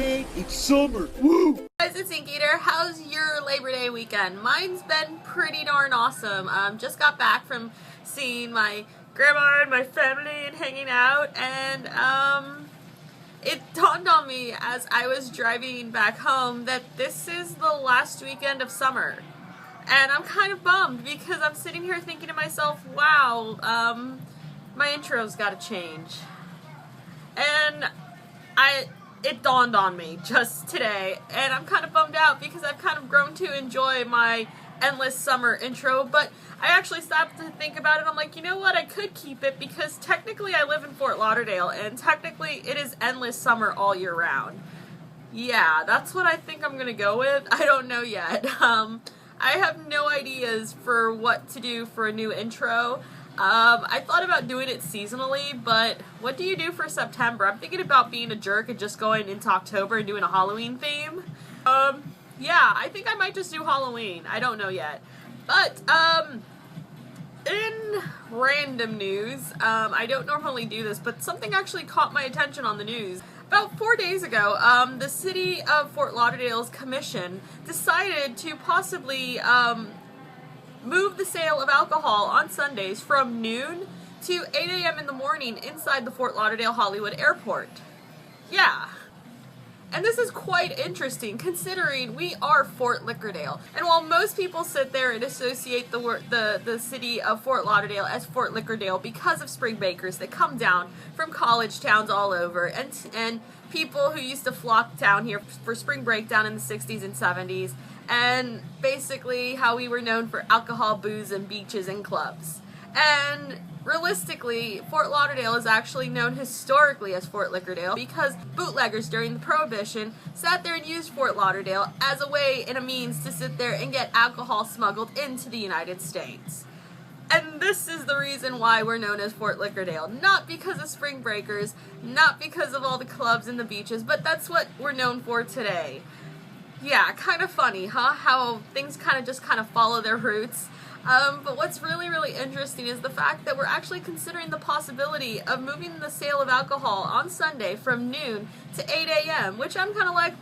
excited! It's summer! Woo! Guys, it's Inkeater. How's your Labor Day weekend? Mine's been pretty darn awesome. Just got back from seeing my grandma and my family and hanging out, and it dawned on me as I was driving back home that this is the last weekend of summer. And I'm kind of bummed because I'm sitting here thinking to myself, wow, my intro's gotta change. And it dawned on me just today, and I'm kind of bummed out because I've kind of grown to enjoy my endless summer intro, but I actually stopped to think about it. I'm like, you know what, I could keep it because technically I live in Fort Lauderdale, and technically it is endless summer all year round. Yeah, that's what I think I'm gonna go with. I don't know yet. I have no ideas for what to do for a new intro. I thought about doing it seasonally, but what do you do for September? I'm thinking about being a jerk and just going into October and doing a Halloween theme. Yeah, I think I might just do Halloween. I don't know yet. But, in random news, I don't normally do this, but something actually caught my attention on the news. About 4 days ago, the city of Fort Lauderdale's commission decided to possibly, move the sale of alcohol on Sundays from noon to 8 a.m. in the morning inside the Fort Lauderdale-Hollywood Airport. Yeah. And this is quite interesting considering we are Fort Liquordale. And while most people sit there and associate the city of Fort Lauderdale as Fort Liquordale because of spring breakers that come down from college towns all over and people who used to flock down here for spring break down in the 60s and 70s, and basically how we were known for alcohol, booze, and beaches and clubs. And realistically, Fort Lauderdale is actually known historically as Fort Liquordale because bootleggers during the Prohibition sat there and used Fort Lauderdale as a way and a means to sit there and get alcohol smuggled into the United States. And this is the reason why we're known as Fort Liquordale. Not because of spring breakers, not because of all the clubs and the beaches, but that's what we're known for today. Yeah, kind of funny, huh? How things kind of follow their roots. But what's really, really interesting is the fact that we're actually considering the possibility of moving the sale of alcohol on Sunday from noon to 8 a.m., which I'm kind of like,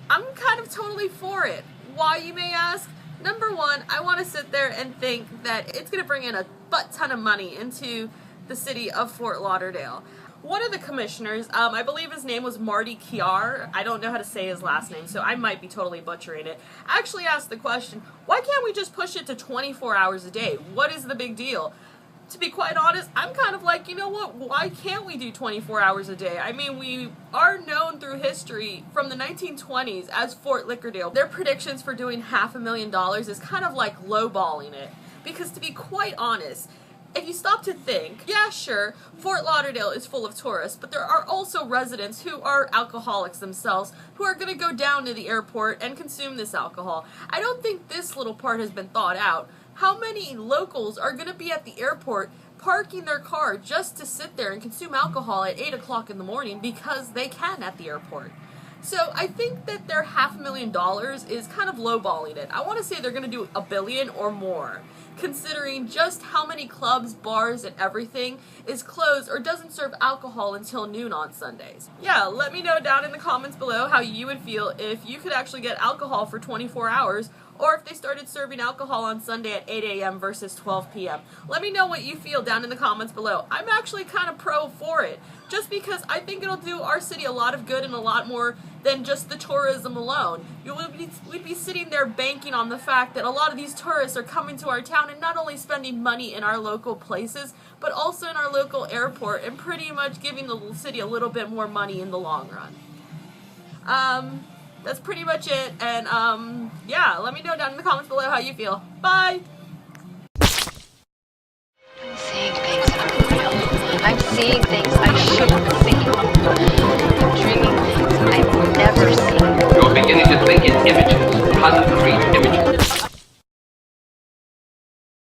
I'm kind of totally for it. Why, you may ask? Number one, I want to sit there and think that it's going to bring in a butt ton of money into the city of Fort Lauderdale. One of the commissioners, I believe his name was Marty Kiar, I don't know how to say his last name, so I might be totally butchering it, actually asked the question, why can't we just push it to 24 hours a day? What is the big deal? To be quite honest, I'm kind of like, you know what, why can't we do 24 hours a day? I mean, we are known through history from the 1920s as Fort Liquordale. Their predictions for doing $500,000 is kind of like lowballing it, because to be quite honest, if you stop to think, yeah, sure, Fort Lauderdale is full of tourists, but there are also residents who are alcoholics themselves who are going to go down to the airport and consume this alcohol. I don't think this little part has been thought out. How many locals are going to be at the airport parking their car just to sit there and consume alcohol at 8 o'clock in the morning because they can at the airport? So I think that their $500,000 is kind of lowballing it. I want to say they're going to do $1 billion or more, considering just how many clubs, bars, and everything is closed or doesn't serve alcohol until noon on Sundays. Yeah, let me know down in the comments below how you would feel if you could actually get alcohol for 24 hours, or if they started serving alcohol on Sunday at 8 a.m. versus 12 p.m. Let me know what you feel down in the comments below. I'm actually kind of pro for it, just because I think it'll do our city a lot of good and a lot more than just the tourism alone. We'd be sitting there banking on the fact that a lot of these tourists are coming to our town and not only spending money in our local places, but also in our local airport, and pretty much giving the city a little bit more money in the long run. That's pretty much it, and yeah, let me know down in the comments below how you feel. Bye! I'm seeing things that are real. I'm seeing things I shouldn't see. I'm dreaming things I've never seen. You're beginning to think in images, concrete images.